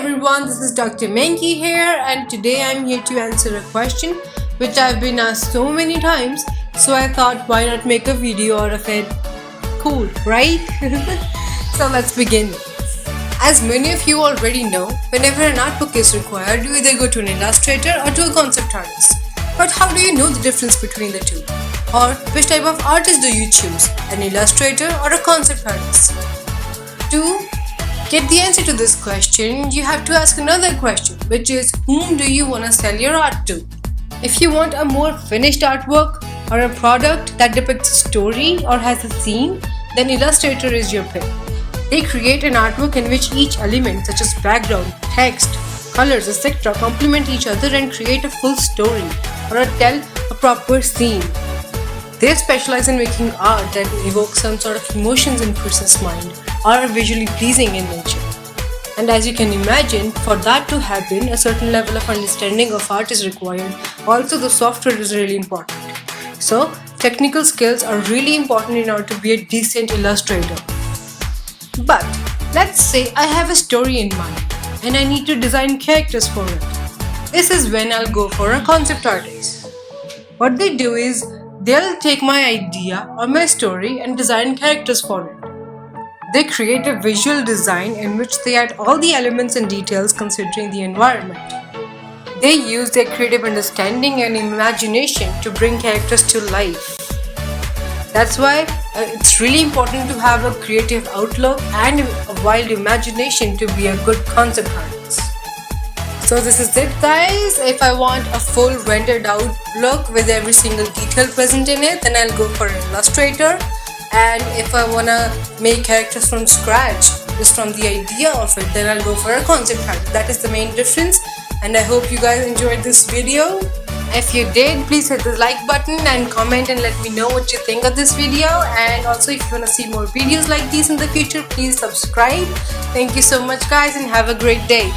everyone, this is Dr. Menki here, and today I'm here to answer a question which I've been asked so many times, so I thought why not make a video out of it. Cool, right? So let's begin. As many of you already know, whenever an art book is required, you either go to an illustrator or to a concept artist. But how do you know the difference between the two? Or which type of artist do you choose, an illustrator or a concept artist? To get the answer to this question, you have to ask another question, which is whom do you want to sell your art to? If you want a more finished artwork or a product that depicts a story or has a theme, then Illustrator is your pick. They create an artwork in which each element such as background, text, colors, etc. complement each other and create a full story or tell a proper theme. They specialize in making art that evokes some sort of emotions in person's mind or are visually pleasing in nature. And as you can imagine, for that to happen, a certain level of understanding of art is required. Also, the software is really important. So, technical skills are really important in order to be a decent illustrator. But, let's say I have a story in mind and I need to design characters for it. This is when I'll go for a concept artist. What they do is, they'll take my idea or my story and design characters for it. They create a visual design in which they add all the elements and details considering the environment. They use their creative understanding and imagination to bring characters to life. That's why it's really important to have a creative outlook and a wild imagination to be a good concept artist. So this is it, guys. If I want a full rendered out look with every single detail present in it, then I'll go for an illustrator. And if I wanna make characters from scratch, just from the idea of it, then I'll go for a concept art. That is the main difference. And I hope you guys enjoyed this video. If you did, please hit the like button and comment and let me know what you think of this video. And also, if you wanna see more videos like these in the future, please subscribe. Thank you so much, guys, and have a great day.